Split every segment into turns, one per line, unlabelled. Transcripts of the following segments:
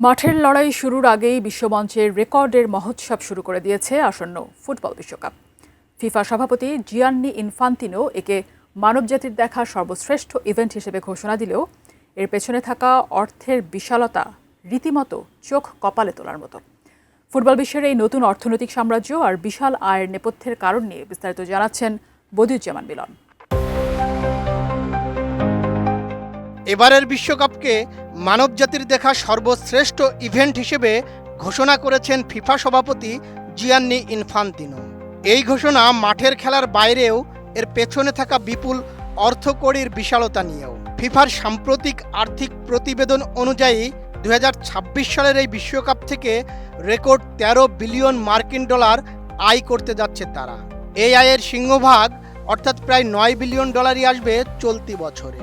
মাঠের লড়াই শুরুর আগেই বিশ্বমঞ্চের রেকর্ডের মহোৎসব শুরু করে দিয়েছে আসন্ন ফুটবল বিশ্বকাপ। ফিফা সভাপতি জিয়ান্নি ইনফান্তিনো একে মানবজাতির দেখা সর্বশ্রেষ্ঠ ইভেন্ট হিসেবে ঘোষণা দিলেও এর পেছনে থাকা অর্থের বিশালতা রীতিমতো চোখ কপালে তোলার মতো। ফুটবল বিশ্বের এই নতুন অর্থনৈতিক সাম্রাজ্য আর বিশাল আয়ের নেপথ্যের কারণ নিয়ে বিস্তারিত জানাচ্ছেন বদিউজ্জামান মিলন।
এবারের বিশ্বকাপকে মানবজাতির দেখা সর্বশ্রেষ্ঠ ইভেন্ট হিসেবে ঘোষণা করেছেন ফিফা সভাপতি জিয়ান্নি ইনফান্তিনো। এই ঘোষণা মাঠের খেলার বাইরেও এর পেছনে থাকা বিপুল অর্থকড়ির বিশালতা নিয়েও। ফিফার সাম্প্রতিক আর্থিক প্রতিবেদন অনুযায়ী 2026 সালের এই বিশ্বকাপ থেকে রেকর্ড 13 বিলিয়ন মার্কিন ডলার আয় করতে যাচ্ছে তারা। এই আয়ের সিংহভাগ অর্থাৎ প্রায় 9 বিলিয়ন ডলারই আসবে চলতি বছরে।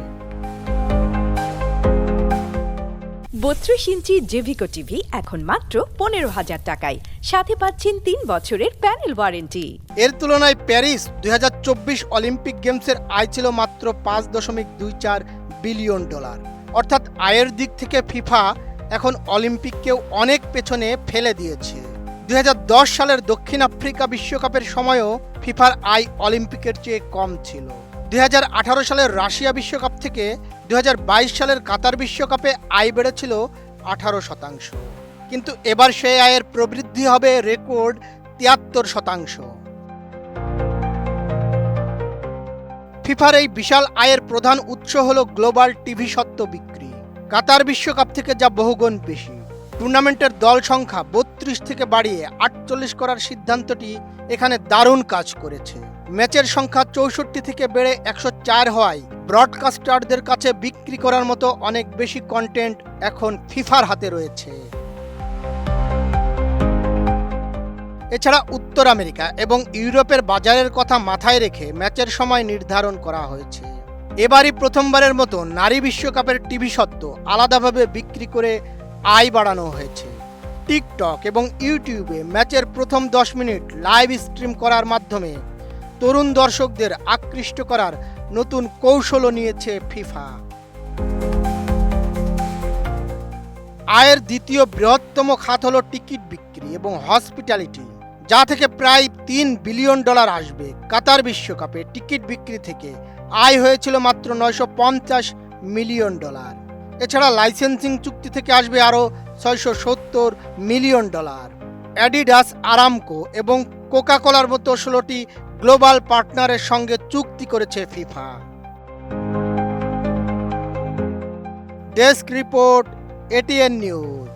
32 ইঞ্চি জেভিকো টিভি এখন মাত্র 15,000 টাকায়, সাথে পাচ্ছেন 3 বছরের প্যানেল ওয়ারেন্টি।
এর তুলনায় প্যারিস 2024 অলিম্পিক গেমসের আয় ছিল মাত্র 5.24 বিলিয়ন ডলার। অর্থাৎ আয়ের দিক থেকে ফিফা এখন অলিম্পিককেও অনেক পেছনে ফেলে দিয়েছে। 2010 সালের দক্ষিণ আফ্রিকা বিশ্বকাপের সময়ও ফিফার আয় অলিম্পিকের চেয়ে কম ছিল। 2018 সালের রাশিয়া বিশ্বকাপ থেকে 2022 সালের কাতার বিশ্বকাপে আয় বেড়েছিল 18%, কিন্তু এবার সেই আয়ের প্রবৃদ্ধি হবে রেকর্ড 73%। ফিফার এই বিশাল আয়ের প্রধান উৎস হল গ্লোবাল টিভি স্বত্ব বিক্রি। কাতার বিশ্বকাপ থেকে যা বহুগুণ বেশি। টুর্নামেন্টের দল সংখ্যা 32 থেকে বাড়িয়ে 48 করার সিদ্ধান্তটি এখানে দারুণ কাজ করেছে। ম্যাচের সংখ্যা 64 থেকে বেড়ে 104 হওয়ায় ব্রডকাস্টারদের কাছে বিক্রি করার মতো অনেক বেশি কন্টেন্ট এখন ফিফার হাতে রয়েছে। এছাড়া উত্তর আমেরিকা এবং ইউরোপের বাজারের কথা মাথায় রেখে ম্যাচের সময় নির্ধারণ করা হয়েছে। এবারই প্রথমবারের মতো নারী বিশ্বকাপের টিভি স্বত্ব আলাদাভাবে বিক্রি করে আয় বাড়ানো হয়েছে। টিকটক এবং ইউটিউবে ম্যাচের প্রথম 10 মিনিট লাইভ স্ট্রিম করার মাধ্যমে তরুণ দর্শকদের আকৃষ্ট করার নতুন কৌশলও নিয়েছে ফিফা। আয়ের দ্বিতীয় বৃহত্তম খাত হল টিকিট বিক্রি এবং হসপিটালিটি, যা থেকে প্রায় 3 বিলিয়ন ডলার আসবে। কাতার বিশ্বকাপে টিকিট বিক্রি থেকে আয় হয়েছিল মাত্র 950 মিলিয়ন ডলার। এছাড়া লাইসেন্সিং চুক্তি থেকে আসবে আরও 670 মিলিয়ন ডলার। অ্যাডিডাস, আরামকো এবং কোকাকোলার মতো 16টি গ্লোবাল পার্টনারের সঙ্গে চুক্তি করেছে FIFA. Desk report, ATN news.